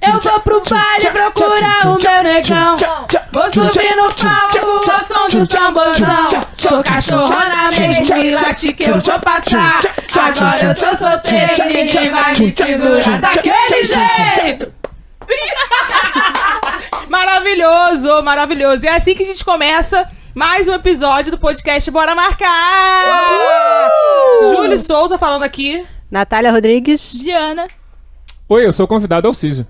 Eu vou pro baile procurar o meu negão. Vou subir no palco ao som do tamborzão. Sou cachorrona mesmo e late que eu vou passar. Agora eu tô solteira e ninguém vai me segurar daquele jeito. Maravilhoso, maravilhoso. E é assim que a gente começa mais um episódio do podcast Bora Marcar. Júlio Souza falando aqui. Natália Rodrigues. Diana. Oi, eu sou o convidado Alcísio.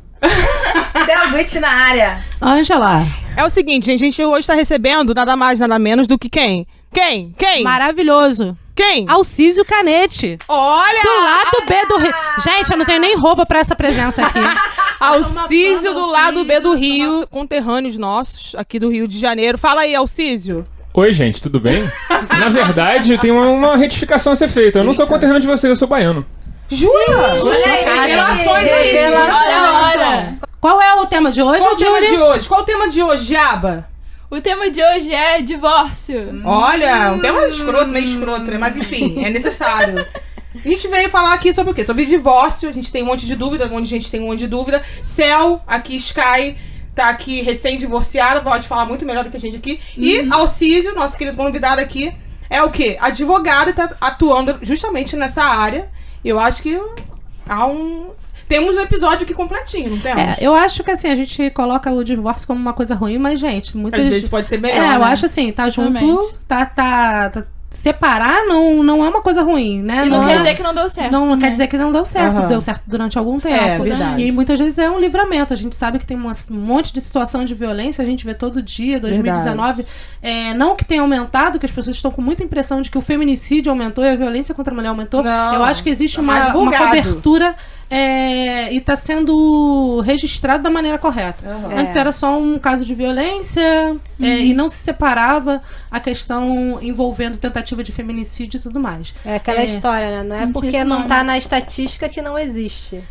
Delguit na área. Ângela. É o seguinte, gente, a gente hoje tá recebendo nada mais, nada menos do que quem? Quem? Maravilhoso. Quem? Alcísio Canete. Olha! Do lado B do Rio. Gente, eu não tenho nem roupa pra essa presença aqui. Alcísio do lado B do Rio, conterrâneos nossos, aqui do Rio de Janeiro. Fala aí, Alcísio. Oi, gente, tudo bem? Na verdade, tem uma retificação a ser feita. Eu não sou conterrâneo de vocês, eu sou baiano. Jura? Revelações aí. Olha. Qual é o tema de hoje, Qual o tema Júlia? de hoje? Qual o tema de hoje, Diaba? O tema de hoje é divórcio. Olha, um tema escroto, meio escroto, né? Mas enfim, é necessário. A gente veio falar aqui sobre o quê? Sobre divórcio. A gente tem um monte de dúvida, onde a gente tem um monte de dúvida. Cel, aqui, Sky, tá aqui recém-divorciado, pode falar muito melhor do que a gente aqui. E Alcísio, nosso querido convidado aqui, é o quê? Advogado e tá atuando justamente nessa área. Eu acho que temos um episódio aqui completinho, não temos? Eu acho que assim, a gente coloca o divórcio como uma coisa ruim, mas, gente, muitas Às vezes pode ser melhor, eu né? acho assim, tá junto, Realmente. tá separar não é uma coisa ruim, né? E não quer dizer que não deu certo. Não né? quer dizer que não deu certo. Aham. Deu certo durante algum tempo. É, verdade. E muitas vezes é um livramento. A gente sabe que tem um monte de situação de violência, a gente vê todo dia, 2019. Não que tenha aumentado, que as pessoas estão com muita impressão de que o feminicídio aumentou e a violência contra a mulher aumentou. Não, eu acho que existe tá mais uma divulgado. cobertura e está sendo registrado da maneira correta. Antes era só um caso de violência e não se separava a questão envolvendo tentativa de feminicídio e tudo mais. É aquela história, né? Não é Não porque tinha não esse tá nome. na estatística que não existe.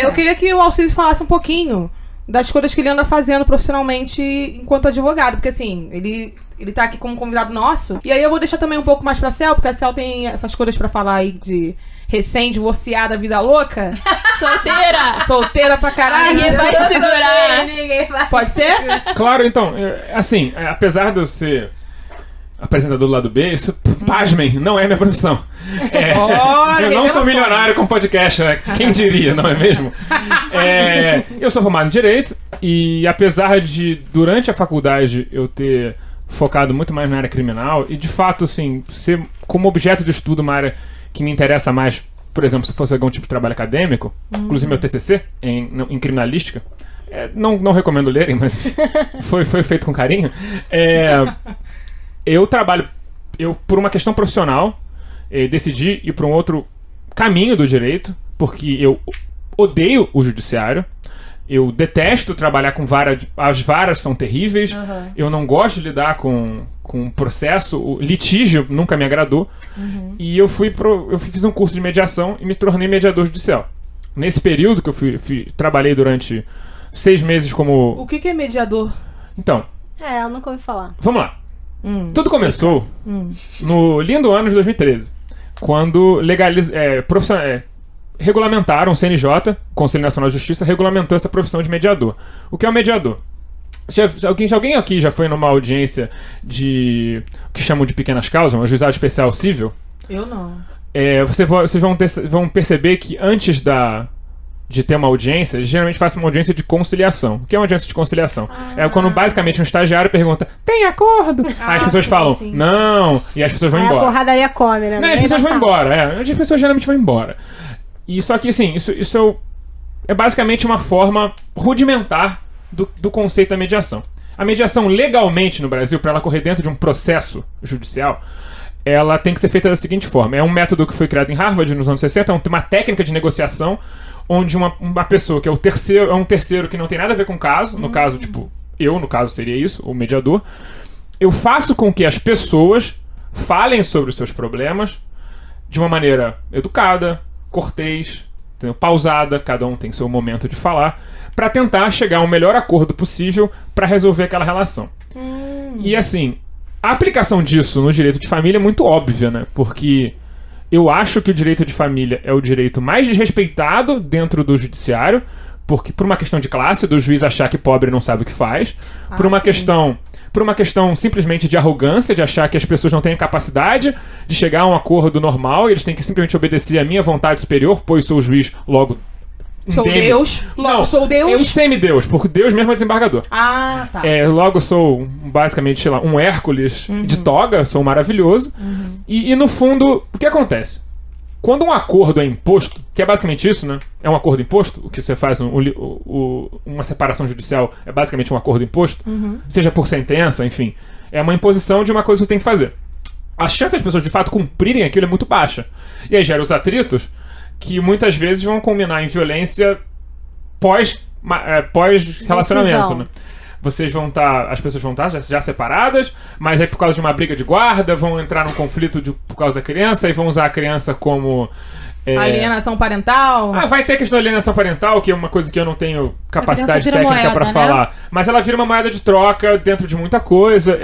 Eu queria que o Alcísio falasse um pouquinho das coisas que ele anda fazendo profissionalmente enquanto advogado. Porque, assim, ele tá aqui como convidado nosso. E aí eu vou deixar também um pouco mais pra Cel, porque a Cel tem essas coisas pra falar aí de recém-divorciada, vida louca. Solteira pra caralho. Ninguém vai te segurar. Pode ser? Claro, então, assim, apesar de eu ser apresentador do lado B, isso, pasmem, não é minha profissão. Olha, Eu não sou revelações. milionário com podcast, né? Quem diria, não é mesmo? Eu sou formado em Direito e apesar de, durante a faculdade, eu ter focado muito mais na área criminal e, de fato, assim, ser como objeto de estudo uma área que me interessa mais, por exemplo, se fosse algum tipo de trabalho acadêmico, inclusive meu TCC em criminalística, não recomendo lerem, mas foi feito com carinho. Eu por uma questão profissional, decidi ir para um outro caminho do direito, porque eu odeio o judiciário, eu detesto trabalhar com vara, as varas são terríveis, eu não gosto de lidar com processo, o litígio nunca me agradou, e eu fiz um curso de mediação e me tornei mediador judicial. Nesse período que eu trabalhei durante 6 meses como... O que é mediador? Então, Eu nunca ouvi falar. vamos lá. Tudo começou no lindo ano de 2013, quando regulamentaram o CNJ, Conselho Nacional de Justiça, regulamentou essa profissão de mediador. O que é um mediador? Alguém aqui já foi numa audiência de o que chamam de pequenas causas, um juizado especial civil? Eu não. Vocês vão perceber que antes de ter uma audiência, eles geralmente fazem uma audiência de conciliação. O que é uma audiência de conciliação? É quando basicamente um estagiário pergunta: tem acordo? Aí as pessoas falam: sim. não, e as pessoas vão Aí a embora. porradaria come, né? Não, as pessoas vão embora, as pessoas geralmente vão embora. E só que assim, isso é basicamente uma forma rudimentar do conceito da mediação. A mediação legalmente no Brasil, para ela correr dentro de um processo judicial, ela tem que ser feita da seguinte forma: é um método que foi criado em Harvard nos anos 60, uma técnica de negociação onde uma pessoa que é um terceiro que não tem nada a ver com o caso, no caso, tipo, no caso seria isso, o mediador, eu faço com que as pessoas falem sobre os seus problemas de uma maneira educada, cortês, entendeu? Pausada, cada um tem seu momento de falar, para tentar chegar ao melhor acordo possível para resolver aquela relação. E assim, A aplicação disso no direito de família é muito óbvia, né? Porque eu acho que o direito de família é o direito mais desrespeitado dentro do judiciário, porque por uma questão de classe, do juiz achar que pobre não sabe o que faz, por uma questão simplesmente de arrogância, de achar que as pessoas não têm capacidade de chegar a um acordo normal e eles têm que simplesmente obedecer à minha vontade superior, pois sou o juiz, logo... Sou Deus. Logo Não, sou Deus. Eu semi-deus, porque Deus mesmo é desembargador. Ah, tá. Logo sou, basicamente, sei lá, um Hércules de toga, sou maravilhoso. E no fundo, o que acontece? Quando um acordo é imposto, que é basicamente isso, né? É um acordo imposto, o que você faz, uma separação judicial é basicamente um acordo imposto, seja por sentença, enfim. É uma imposição de uma coisa que você tem que fazer. A chance das pessoas, de fato, cumprirem aquilo é muito baixa. E aí gera os atritos, que muitas vezes vão culminar em violência pós-relacionamento, Decisão. né? Vocês vão estar, as pessoas vão estar já separadas, mas aí por causa de uma briga de guarda, vão entrar num conflito por causa da criança e vão usar a criança como... Alienação parental. vai ter questão de alienação parental, que é uma coisa que eu não tenho capacidade vira técnica moeda, pra né? falar. Mas ela vira uma moeda de troca dentro de muita coisa.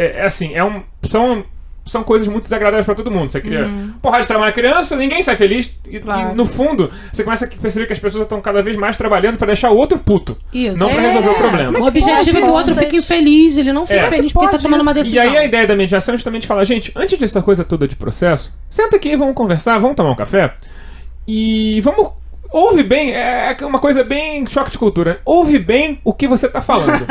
São coisas muito desagradáveis pra todo mundo. Você cria porrada de trabalho na criança, ninguém sai feliz. E no fundo, você começa a perceber que as pessoas estão cada vez mais trabalhando pra deixar o outro puto. Isso. Não pra resolver o problema. O objetivo é que o outro fique infeliz, ele não fica feliz porque tá tomando uma decisão. E aí a ideia da mediação é justamente falar, gente, antes dessa coisa toda de processo, senta aqui, vamos conversar, vamos tomar um café e vamos... Ouve bem, é uma coisa bem choque de cultura. Ouve bem o que você tá falando.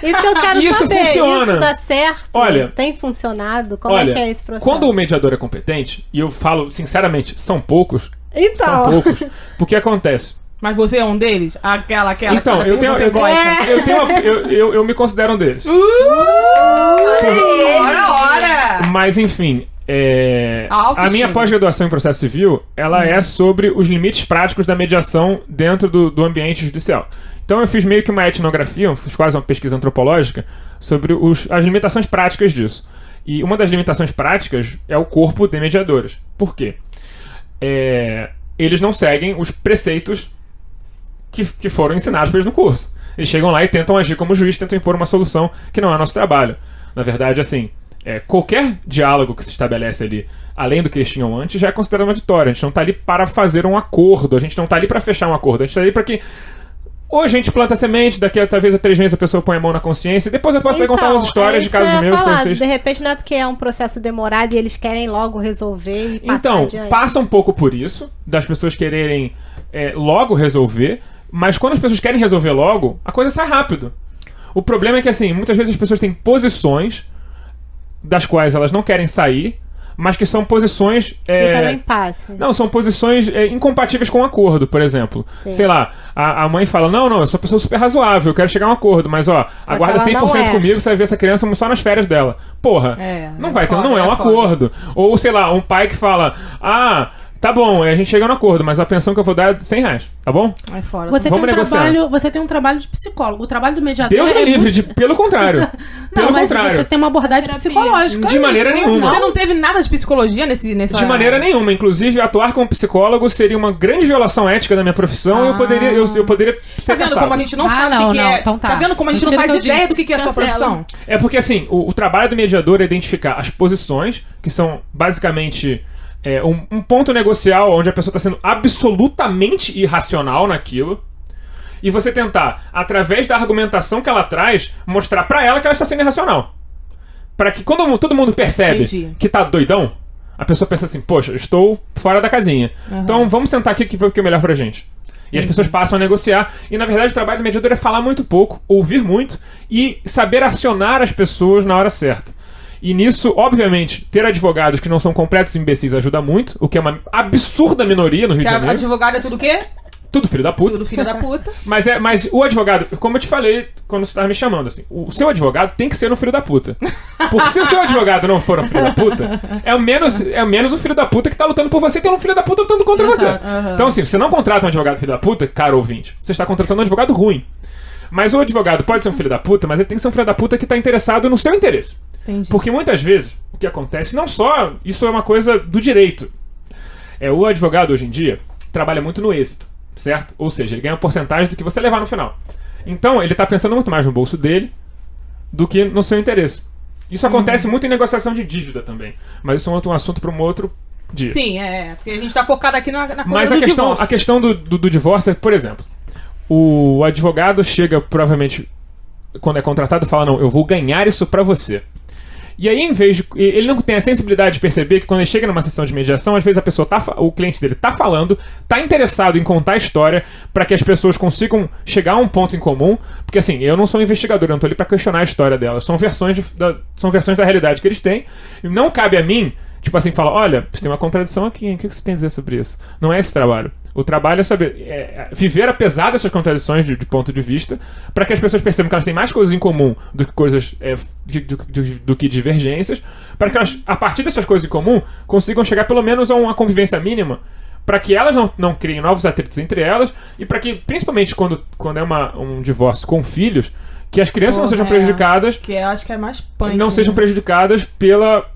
Isso que eu quero Isso saber. funciona. Isso dá certo? Olha, Tem funcionado? Como é que é esse processo? quando o mediador é competente, e eu falo sinceramente, são poucos. Então. São poucos. Porque acontece. Mas você é um deles? Aquela Então, eu tenho. pergunta egóica. Eu me considero um deles. Ora! Mas enfim, a autoestima. minha pós-graduação em processo civil, ela é sobre os limites práticos da mediação dentro do ambiente judicial. Então eu fiz meio que uma etnografia, fiz quase uma pesquisa antropológica sobre as limitações práticas disso. E uma das limitações práticas é o corpo de mediadores. Por quê? Eles não seguem os preceitos que foram ensinados para eles no curso. Eles chegam lá e tentam agir como juiz, tentam impor uma solução que não é nosso trabalho. Na verdade, assim, qualquer diálogo que se estabelece ali, além do que eles tinham antes, já é considerado uma vitória. A gente não está ali para fazer um acordo, a gente não está ali para fechar um acordo, a gente está ali para que ou a gente planta semente, daqui a talvez a 3 meses a pessoa põe a mão na consciência, e depois eu posso até contar umas histórias de casos meus pra vocês. De repente não é porque é um processo demorado e eles querem logo resolver e passar Então, adiante. passa um pouco por isso, das pessoas quererem logo resolver, mas quando as pessoas querem resolver logo, a coisa sai rápido. O problema é que, assim, muitas vezes as pessoas têm posições das quais elas não querem sair, mas que são posições... Fica no impasse. Não, são posições incompatíveis com o acordo, por exemplo. Sim. Sei lá, a mãe fala, não, eu sou uma pessoa super razoável, eu quero chegar a um acordo, mas aguarda ela não 100% é. comigo, você vai ver essa criança só nas férias dela. Porra, não vai ter, foda, não é um foda. acordo. Ou, sei lá, um pai que fala, tá bom, a gente chega no acordo, mas a pensão que eu vou dar é R$100, tá bom? Ai, fora. Você Vamos negociar. você tem um trabalho de psicólogo. O trabalho do mediador Deus me livre, pelo contrário. Não, Pelo mas contrário. você tem uma abordagem psicológica. De maneira nenhuma. Você não teve nada de psicologia nessa... De maneira nenhuma. Inclusive, atuar como psicólogo seria uma grande violação ética da minha profissão e eu poderia ser Tá vendo caçado. como a gente não sabe não, o que não, é? então tá. Tá vendo como a gente não Retiro o faz que eu ideia do disse. que é a sua profissão? É porque, assim, o trabalho do mediador é identificar as posições, que são basicamente um ponto negocial onde a pessoa está sendo absolutamente irracional naquilo, e você tentar, através da argumentação que ela traz, mostrar pra ela que ela está sendo irracional. Pra que quando todo mundo percebe Entendi. que tá doidão, a pessoa pensa assim, poxa, eu estou fora da casinha. Então vamos sentar aqui que foi o que é melhor pra gente. E as pessoas passam a negociar. E na verdade o trabalho do mediador é falar muito pouco, ouvir muito e saber acionar as pessoas na hora certa. E nisso, obviamente, ter advogados que não são completos imbecis ajuda muito, o que é uma absurda minoria no Rio Que de Janeiro. advogado é tudo o quê? Tudo filho da puta. Tudo filho da puta. Mas o advogado, como eu te falei quando você tava me chamando, assim, o seu advogado tem que ser um filho da puta. Porque se o seu advogado não for um filho da puta, é o menos o filho da puta que tá lutando por você e tem um filho da puta lutando contra você. Então, assim, você não contrata um advogado filho da puta, caro ouvinte, você está contratando um advogado ruim. Mas o advogado pode ser um filho da puta, mas ele tem que ser um filho da puta que tá interessado no seu interesse. Entendi. Porque muitas vezes, o que acontece, não só, isso é uma coisa do direito. O advogado, hoje em dia, trabalha muito no êxito. Certo? Ou seja, ele ganha uma porcentagem do que você levar no final. Então, ele tá pensando muito mais no bolso dele do que no seu interesse. Isso acontece muito em negociação de dívida também. Mas isso é um assunto para um outro dia. Sim, porque a gente tá focado aqui na coisa Mas do a divórcio. questão do divórcio é, por exemplo, o advogado chega, provavelmente, quando é contratado, fala, não, eu vou ganhar isso pra você. E aí, em vez de... Ele não tem a sensibilidade de perceber que quando ele chega numa sessão de mediação, às vezes a pessoa o cliente dele tá falando, tá interessado em contar a história pra que as pessoas consigam chegar a um ponto em comum. Porque assim, eu não sou um investigador, eu não tô ali pra questionar a história delas. São versões da realidade que eles têm. E não cabe a mim, tipo assim, falar, olha, você tem uma contradição aqui, hein? O que você tem a dizer sobre isso? Não é esse trabalho. O trabalho é saber viver apesar dessas contradições de ponto de vista, para que as pessoas percebam que elas têm mais coisas em comum do que coisas do que divergências, para que elas, a partir dessas coisas em comum, consigam chegar pelo menos a uma convivência mínima, para que elas não criem novos atritos entre elas, e para que, principalmente quando é um divórcio com filhos, que as crianças não sejam prejudicadas, Que eu acho que é mais punk. não sejam prejudicadas pela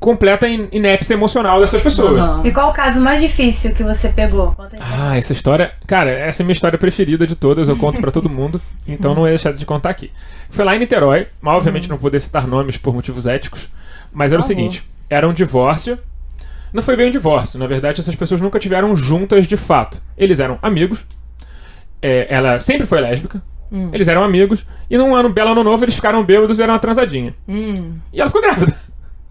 completa inépcia emocional dessas pessoas. Uhum. E qual o caso mais difícil que você pegou? Conta aí. Essa história... Cara, essa é a minha história preferida de todas, eu conto pra todo mundo, então não vou deixar de contar aqui. Foi lá em Niterói, mas obviamente não vou poder citar nomes por motivos éticos, mas era o seguinte, era um divórcio, não foi bem um divórcio, na verdade essas pessoas nunca tiveram juntas de fato. Eles eram amigos, ela sempre foi lésbica, eles eram amigos, e num belo ano novo eles ficaram bêbados e eram uma transadinha. E ela ficou grávida.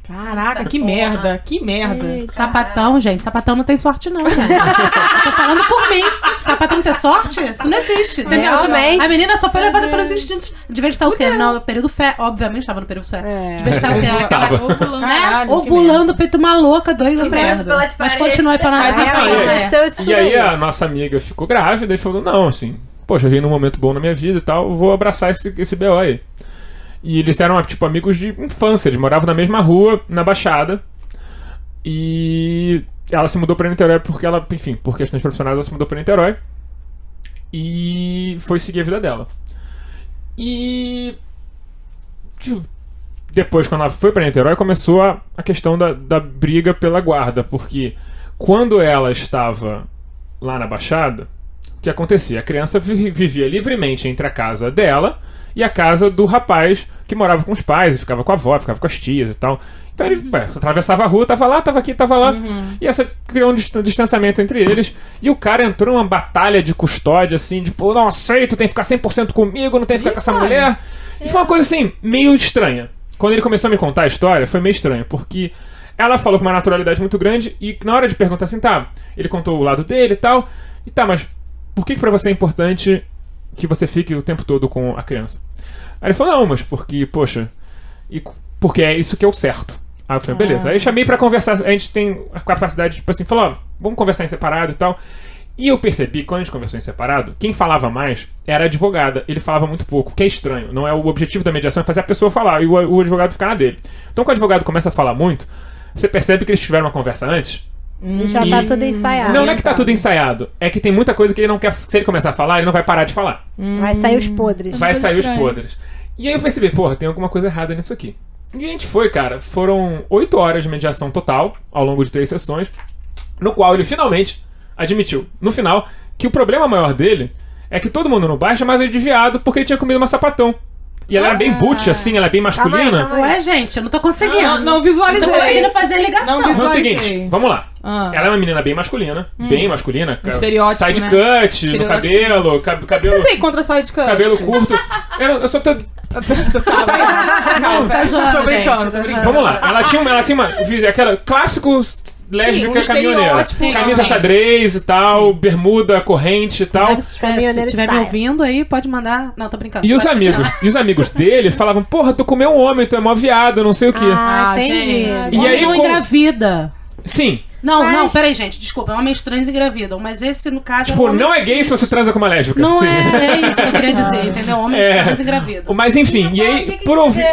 Caraca, que merda, que merda. Sapatão, gente. Sapatão não tem sorte, não, gente. Eu tô falando por mim. Sapatão não tem sorte? Isso não existe, entendeu? Realmente. A menina só foi levada pelos instintos. Devia estar o quê? No período fé. Obviamente estava no período fé. Devia estar o quê? Tava. Ovulando, né? Caralho, que Ovulando, feito uma louca, doida pra merda. Pelas Mas paredes. continue falando Mas assim. enfim, Aconteceu isso E aí a nossa amiga ficou grávida e falou, não, assim, poxa, veio num momento bom na minha vida e tal, vou abraçar esse BO aí. E eles eram, tipo, amigos de infância, eles moravam na mesma rua, na Baixada. E ela se mudou pra Niterói porque ela, enfim, por questões profissionais, ela se mudou pra Niterói. E foi seguir a vida dela. E depois, quando ela foi pra Niterói, começou a questão da briga pela guarda. Porque quando ela estava lá na Baixada, o que acontecia? A criança vivia livremente entre a casa dela e a casa do rapaz que morava com os pais, e ficava com a avó, ficava com as tias e tal. Então ele atravessava a rua, tava lá, tava aqui, tava lá. E essa criou um distanciamento entre eles. E o cara entrou numa batalha de custódia, assim, tipo, não aceito, tem que ficar 100% comigo, não tem que ficar com essa mulher. E foi uma coisa assim, meio estranha. Quando ele começou a me contar a história, foi meio estranho, porque ela falou com uma naturalidade muito grande, e na hora de perguntar assim, tá, ele contou o lado dele e tal, e tá, mas por que pra você é importante que você fique o tempo todo com a criança? Aí ele falou, não, mas porque, poxa, porque é isso que é o certo. Aí eu falei, beleza. Aí eu chamei pra conversar, a gente tem a capacidade, tipo assim, falou, ó, vamos conversar em separado e tal. E eu percebi, quando a gente conversou em separado, quem falava mais era a advogada. Ele falava muito pouco, que é estranho. Não é o objetivo da mediação, é fazer a pessoa falar e o advogado ficar na dele. Então, quando o advogado começa a falar muito, você percebe que eles tiveram uma conversa antes. E já tá tudo ensaiado. Não é que tá tudo ensaiado. É que tem muita coisa que ele não quer. Se ele começar a falar, ele não vai parar de falar. Vai sair os podres. Vai sair os estranho. podres. E aí eu percebi, porra, tem alguma coisa errada nisso aqui. E a gente foi, cara. Foram 8 horas de mediação total, ao longo de 3 sessões, no qual ele finalmente admitiu, no final, que o problema maior dele é que todo mundo no bar chamava ele de viado porque ele tinha comido uma sapatão. E ela era bem butch, assim, ela é bem masculina. Calma aí. Ué, gente, eu não tô conseguindo. Não visualizei. Não tô conseguindo fazer a ligação. Não Então é o visualizei. seguinte, vamos lá. Ela é uma menina bem masculina, estereótipo, side né? cut, no Estereótipo. cabelo, Você tem contra side cut? cabelo curto. Eu só tô... Calma, Tá zoando, tô brincando, gente, tô tá brincando. Vamos lá, ela tinha uma aquela clássico lésbica um caminhoneira. estereótipo, Sim, Camisa sim. xadrez e tal, bermuda, corrente e tal. Se Caminhoneiro estiver me style. ouvindo aí, pode mandar. Não, tô brincando. E os Pode amigos dele falavam, porra, tu comeu um homem, tu é mó viado, não sei o quê. Ah, Ah, entendi. gente. E Homem aí, não como- engravida. Sim, Não, peraí, gente, desculpa. Homens trans engravidam, mas esse, no caso. tipo, é um homem não é gay cis. se você transa com uma lésbica. Não sim. é isso que eu queria dizer, entendeu? Homens trans engravidam. Mas enfim, e aí,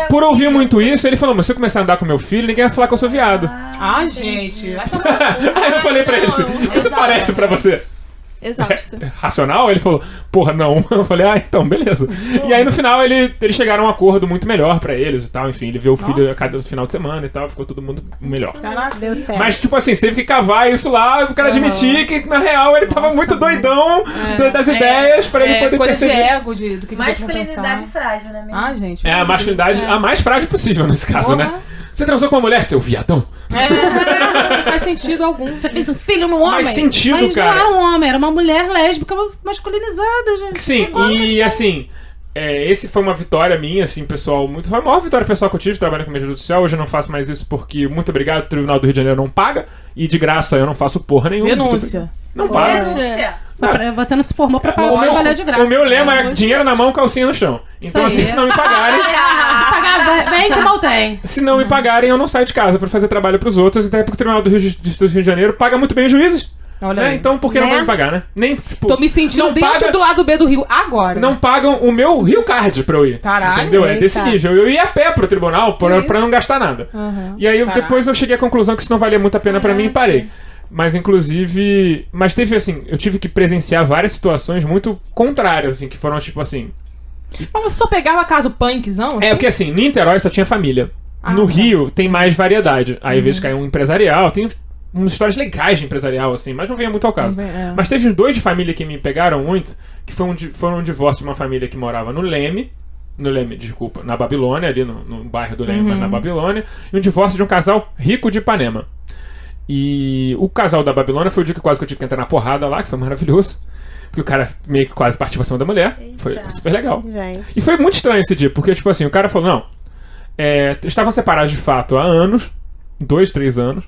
por ouvir muito isso, ele falou, mas se eu começar a andar com meu filho, ninguém vai falar que eu sou viado. Ah, gente. Aí eu falei pra ele assim, isso parece pra você? Exausto. racional? Ele falou, porra, não. Eu falei, então, beleza. E aí no final eles chegaram a um acordo muito melhor pra eles e tal. Enfim, ele viu o filho a cada final de semana e tal. Ficou todo mundo melhor. Caraca. Deu certo. Mas, tipo assim, você teve que cavar isso lá, o cara admitir que, na real, ele tava muito doidão das ideias pra ele poder coisa perceber. de ego, do que você Masculinidade frágil, né? Ah, gente. É a masculinidade a mais frágil possível nesse caso, Porra. né? Você transou com uma mulher, seu viadão? Não faz sentido algum. Você fez um filho no homem. Faz sentido, mas cara. não é um homem, era uma mulher lésbica masculinizada, gente. Sim, e assim, esse foi uma vitória minha, assim, pessoal, foi a maior vitória pessoal que eu tive trabalhando com mídia social. Hoje eu não faço mais isso porque, muito obrigado, o Tribunal do Rio de Janeiro não paga, e de graça eu não faço porra nenhuma. Denúncia. Não paga. Você não se formou pra trabalhar de graça. O meu lema é dinheiro na mão, calcinha no chão. Então, Isso aí. assim, se não me pagarem, Se pagar bem que mal tem. se não me pagarem, eu não saio de casa pra fazer trabalho pros outros, até porque o Tribunal do Rio de Janeiro paga muito bem os juízes. Olha Né? aí. Então, por que não Né? vai me pagar, né? Nem, tipo, Tô me sentindo não dentro paga- do lado B do Rio agora. não pagam o meu Rio Card pra eu ir. Caralho, Entendeu? É eita. desse nível. Eu ia a pé pro tribunal pra não gastar nada. Uhum. E aí Caraca. depois eu cheguei à conclusão que isso não valia muito a pena pra mim e parei. Mas inclusive. Mas teve assim, eu tive que presenciar várias situações muito contrárias, assim, que foram tipo assim. Mas você só pegava caso punkzão? É, porque assim, em Niterói só tinha família. No tá. Rio tem mais variedade. Aí às vezes cai um empresarial, tem umas histórias legais de empresarial, assim, mas não venha muito ao caso. É. Mas teve uns dois de família que me pegaram muito, que foram um divórcio de uma família que morava no Leme, desculpa, na Babilônia, ali no bairro do Leme, mas na Babilônia, e um divórcio de um casal rico de Ipanema. E o casal da Babilônia foi o dia que quase que eu tive que entrar na porrada lá, que foi maravilhoso. Porque o cara meio que quase partiu pra cima da mulher. Foi super legal. Gente. E foi muito estranho esse dia, porque, tipo assim, o cara falou, não, eles estavam separados de fato há anos, 2, 3 anos,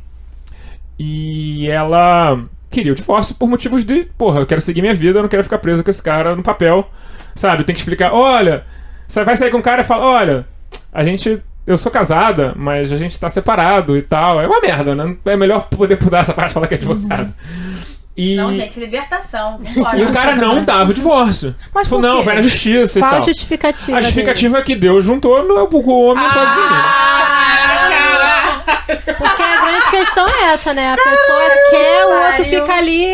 e ela queria o divórcio por motivos de, porra, eu quero seguir minha vida, eu não quero ficar presa com esse cara no papel, sabe? Tem que explicar, olha, você vai sair com um cara e fala, olha, eu sou casada, mas a gente tá separado e tal. É uma merda, né? É melhor poder pular essa parte e falar que é divorciado. E... Não, gente, libertação. E o cara não dava o divórcio. Mas falou, por não, quê? vai na justiça e Qual a tal. justificativa? A justificativa é que Deus juntou, o homem não pode dizer. Porque a grande questão é essa, né? A pessoa quer, o outro fica ali.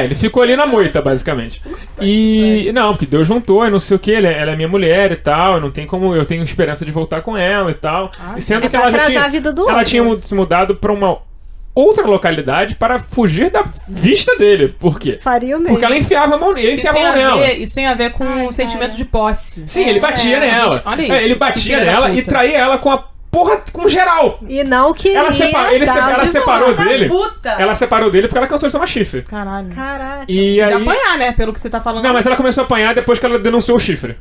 Ele ficou ali na moita, basicamente. E. Não, porque Deus juntou, e não sei o que, ela é minha mulher e tal, não tem como. Eu tenho esperança de voltar com ela e tal. E sendo É que pra ela já atrasar tinha. a vida do Ela outro. tinha se mudado pra uma outra localidade para fugir da vista dele. Por quê? Faria o mesmo. Porque ela enfiava a mão nele, ele enfiava a mão nela. Isso tem a ver com o sentimento de posse. Sim, ele batia nela. Olha isso. Ele batia Filha da nela puta. e traía ela com a porra, com geral. E não queria. Ela separou dele. Puta! Ela separou dele porque ela cansou de tomar chifre. Caralho. Caraca. E De aí. apanhar, né? Pelo que você tá falando. Não, mas ela começou a apanhar depois que ela denunciou o chifre.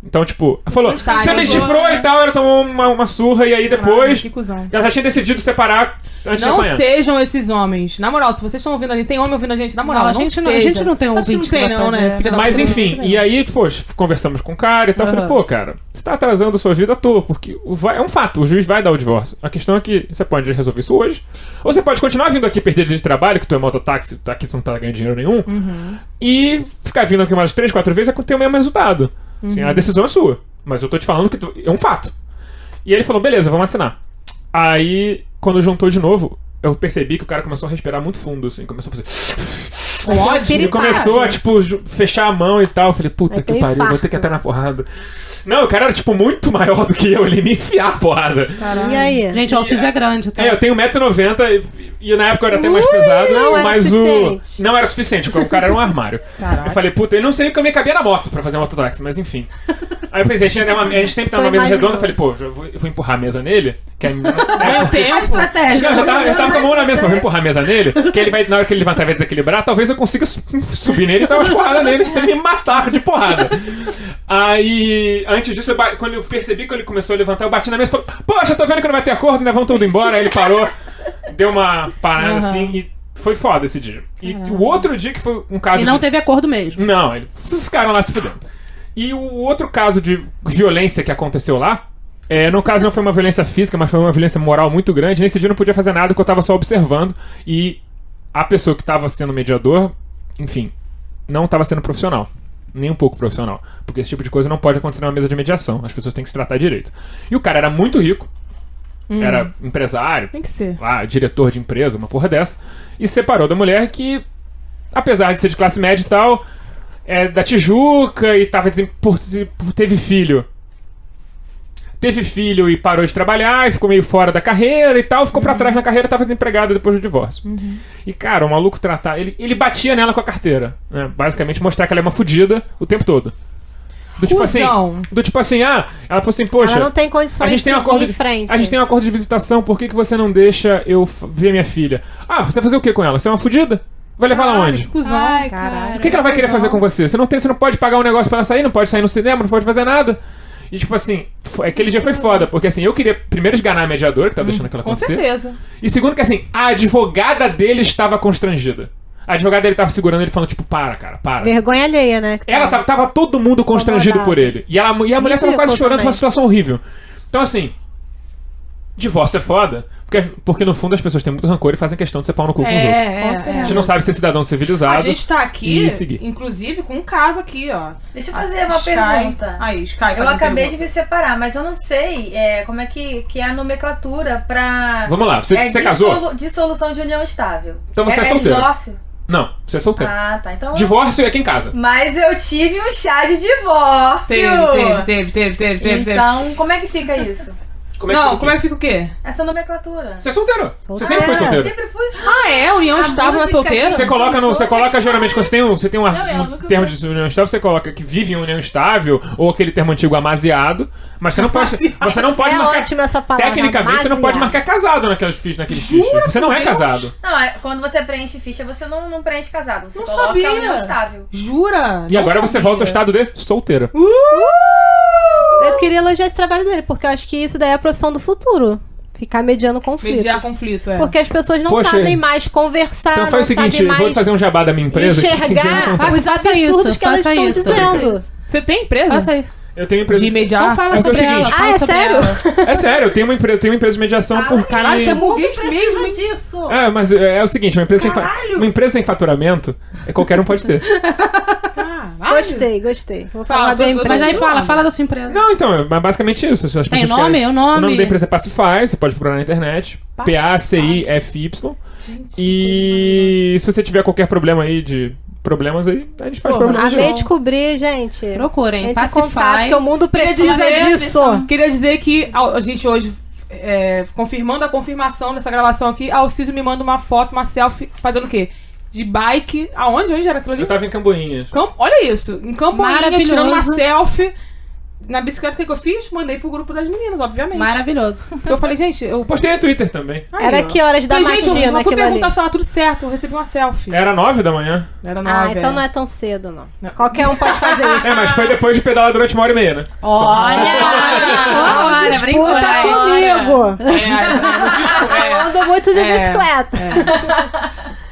Então, tipo, ela falou, Tá, você me eu chifrou e tal, ela tomou uma surra e aí depois. Que cuzão. Ela já tinha decidido separar antes de Não apanhar. sejam esses homens. Na moral, se vocês estão ouvindo a gente, tem homem ouvindo a gente, na moral, Não, a não gente seja. não tem Acho que ouvinte não tem, que vai não, né? fazer. Filha da Mas puta, enfim, não. e aí, pô, conversamos com o cara e tal. Falei, pô, cara, você tá atrasando a sua vida à toa, porque é um fato, o juiz vai dar o divórcio. A questão é que você pode resolver isso hoje, ou você pode continuar vindo aqui perder dia de trabalho, que tu é mototáxi, tá aqui, tu não tá ganhando dinheiro nenhum, e ficar vindo aqui umas 3, 4 vezes é ter o mesmo resultado. Assim, a decisão é sua. Mas eu tô te falando que é um fato. E ele falou, beleza, vamos assinar. Aí, quando juntou de novo, eu percebi que o cara começou a respirar muito fundo, assim, começou a fazer... Pode. Ele começou a, tipo, fechar a mão e tal. Eu falei, puta Vai que ter pariu, vou infarto. ter que entrar na porrada. Não, o cara era, tipo, muito maior do que eu. Ele me enfiar a porrada. E aí? Gente, o Alcides é grande, tá? Eu tenho 1,90m e na época eu era até mais pesado, não era mas suficiente. não era suficiente, porque o cara era um armário. Eu falei, puta, eu não sei o que eu me cabia na moto pra fazer um mototáxi, mas enfim. Aí eu pensei, a gente sempre tá Tô numa mesa imaginando. redonda, eu falei, pô, eu vou empurrar a mesa nele, que é... Ganha tempo. Estratégia. Não, eu já tava com a mão na mesa, vou empurrar a mesa nele, que ele vai, na hora que ele levantar vai desequilibrar, talvez eu consiga subir nele e dar umas porradas nele, senão ele me matar de porrada. Aí, antes disso, quando eu percebi que ele começou a levantar, eu bati na mesa e falei, poxa, tô vendo que não vai ter acordo, né? Vamos tudo embora. Aí ele parou, deu uma parada assim e foi foda esse dia. E o outro dia que foi um caso E não de... teve acordo mesmo. Não, eles ficaram lá se fudendo. E o outro caso de violência que aconteceu lá, no caso não foi uma violência física, mas foi uma violência moral muito grande. Nesse dia eu não podia fazer nada, porque eu tava só observando. E a pessoa que tava sendo mediador, enfim, não tava sendo profissional. Nem um pouco profissional. Porque esse tipo de coisa não pode acontecer numa mesa de mediação. As pessoas têm que se tratar direito. E o cara era muito rico. Era empresário. Tem que ser. Diretor de empresa, uma porra dessa. E separou da mulher que apesar de ser de classe média e tal, é da Tijuca e tava dizendo, teve filho. Teve filho e parou de trabalhar e ficou meio fora da carreira e tal, ficou pra trás na carreira, tava desempregada depois do divórcio. E, cara, o maluco ele batia nela com a carteira, né? Basicamente mostrar que ela é uma fudida o tempo todo. Do tipo assim, ela falou assim, poxa, Ela não tem condições a gente tem um de seguir acordo em frente. a gente tem um acordo de visitação, por que você não deixa eu ver minha filha? Ah, você vai fazer o que com ela? Você é uma fudida? Vai levar ela onde? Ai, Caralho. O que ela vai querer fazer com você? Você não pode pagar um negócio pra ela sair, não pode sair no cinema, não pode fazer nada. E tipo assim, aquele dia foi foda, porque assim, eu queria primeiro esganar a mediadora, que tava deixando aquilo Com acontecer. certeza. E segundo que assim, a advogada dele estava constrangida. A advogada dele tava segurando ele falando, tipo, para. Vergonha alheia, né? Ela tava todo mundo constrangido Incomodado. por ele. E a mulher tava quase chorando, foi uma situação horrível. Então assim, divórcio é foda, porque no fundo as pessoas têm muito rancor e fazem questão de ser pau no cu com os outros. A gente não sabe ser cidadão civilizado. A gente tá aqui, e seguir. inclusive, com um caso aqui, ó. Deixa eu fazer uma pergunta. Aí, Sky, Eu acabei de me separar, mas eu não sei como é que é a nomenclatura pra... Vamos lá, você casou? Dissolução de união estável. Então você é solteiro. Divórcio? Não, você é solteiro. Ah, tá. Então... Divórcio é quem casa. Mas eu tive um chá de divórcio. Teve. Então, como é que fica isso? Como é que fica o quê? Essa nomenclatura. Você é solteiro. Você sempre foi solteiro. Sempre fui. Ah, é? União estável é música solteiro? Você coloca geralmente, quando você tem Não, ela um nunca termo foi. de união estável, você coloca que vive em união estável, ou aquele termo antigo amaziado, mas você não pode É marcar... ótima essa palavra. Tecnicamente, você não pode marcar casado naqueles fichas. Você não é casado. Não, quando você preenche ficha, você não preenche casado. Você Não coloca sabia. união estável. Jura? E agora você volta ao estado de solteira. Eu queria elogiar esse trabalho dele, porque eu acho que isso daí é a profissão do futuro. Ficar mediando conflito. Mediar conflito, é. Porque as pessoas não Poxa, sabem mais conversar, Então não faz o seguinte, sabem eu mais vou fazer um jabá da minha empresa. enxergar os Faça absurdos isso, que elas faça estão isso. dizendo. Você tem empresa? Faça isso. Eu tenho empresa... De mediar? Então fala É o sobre seguinte. ela. Ah, fala é sobre sério? ela. É sério, eu tenho uma empresa de mediação porque... Caralho, tem burguês mesmo. Precisa disso. É, mas é o seguinte, uma empresa sem faturamento, qualquer um pode ter. Caralho. Gostei. Vou Fala, falar bem tô- Mas aí Zoando. fala da sua empresa. Não, então, é basicamente isso. As pessoas nome? querem- É o nome? O nome da empresa é Pacify, você pode procurar na internet. Pacify. E se você tiver qualquer problema aí de problemas aí, a gente faz problemas de Acabei de cobrir, gente. Procurem, Entre em Pacify. contato, que o mundo Queria precisa dizer- disso. Queria dizer que a gente hoje, confirmando a confirmação dessa gravação aqui, a Alciso me manda uma foto, uma selfie, fazendo o quê? De bike. Aonde? Onde era aquilo ali? Eu tava em Camboinhas. Olha isso. Em Campoinhas, Maravilhoso. tirando uma selfie. Na bicicleta que eu fiz, mandei pro grupo das meninas, obviamente. Maravilhoso. Eu falei, gente, eu... Postei no Twitter também. Aí, Era ó. que horas da Falei, gente, eu matina só fui aquilo ali? perguntar se tava tudo certo. Eu recebi uma selfie. Era 9 da manhã. Era Ah, nove, então não é tão cedo, não. Não. Qualquer um pode fazer isso. É, mas foi depois de pedalar durante 1h30, né? Olha! Olha, brincou, Disputa né? comigo. É. Ando muito de É. bicicleta.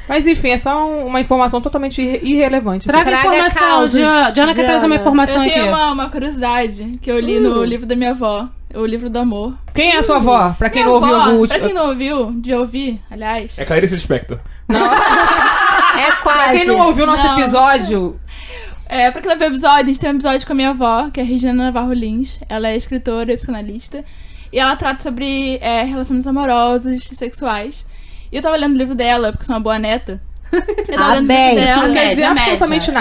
Mas enfim, é só uma informação totalmente irrelevante. Traga informação. causos, Diana quer trazer uma Diana. informação Eu aqui. tenho uma curiosidade que eu li no livro da minha avó. O livro do amor. Quem é a sua avó? Pra quem Minha não ouviu avó, algum Pra último... quem não ouviu, de ouvir, aliás. É Clarice Lispector. É quase. Pra quem não ouviu o nosso Não. episódio... Pra quem não viu o episódio, a gente tem um episódio com a minha avó, que é a Regina Navarro Lins. Ela é escritora e psicanalista. E ela trata sobre relacionamentos amorosos e sexuais. E eu tava lendo o livro dela, porque sou uma boa neta. Eu tava lendo o bem. livro Isso dela. não quer dizer média, absolutamente média,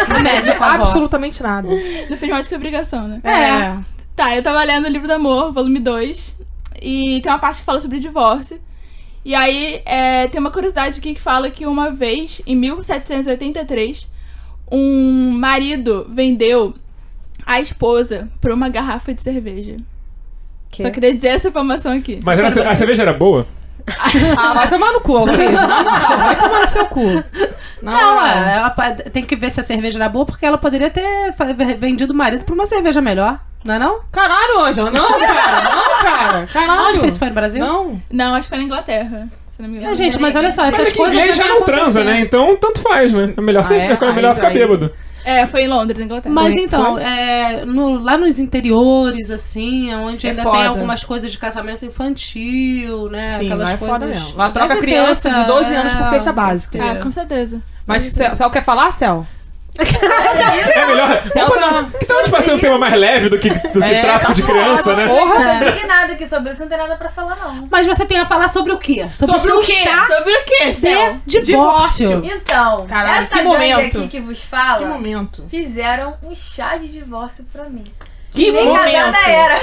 nada. média com a avó. Absolutamente nada. Não fiz mais que obrigação, né? É. Tá, eu tava lendo o livro do amor, volume 2. E tem uma parte que fala sobre divórcio. E aí tem uma curiosidade aqui que fala que uma vez, em 1783, um marido vendeu a esposa por uma garrafa de cerveja. Que? Só queria dizer essa informação aqui. Mas a cerveja era boa? Ah, vai tomar no cu, ou seja, não, vai tomar no seu cu. Não, ela tem que ver se a cerveja era boa, porque ela poderia ter vendido o marido por uma cerveja melhor. Não é não? Caralho, Ângela, não, cara. Não, cara. Caralho. Onde foi isso? Foi no Brasil? Não. Não, acho que foi na Inglaterra. Se não me engano. Gente, mas olha só, Mas essas é que coisas inglês já devem não transa, acontecer. né? Então, tanto faz, né? É melhor sempre, é? é melhor Aí- ficar aí- bêbado. Foi em Londres, na Inglaterra. Mas Foi- então, foi? lá nos interiores, assim, onde É ainda foda. tem algumas coisas de casamento infantil, né? Sim, aquelas lá é coisas. foda mesmo. Lá troca Deve ter criança de 12 anos por cesta é, básica. Com certeza. Mas Cel quer falar, Cel? É melhor. Que tal a gente passar um tema mais leve do que tráfico de criança, né? Eu tô indignada aqui sobre isso, não tem nada pra falar, não. Mas você tem a falar sobre o quê? Sobre o quê? Sobre o quê, Céu? divórcio. Então, Caralho, essa que gangue momento. aqui que vos fala, Que momento. fizeram um chá de divórcio pra mim. Que Nem momento. casada era.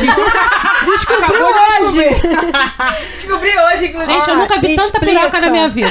Descobriu hoje. Descobri hoje, inclusive. Gente, eu nunca vi tanta explica. piroca na minha vida.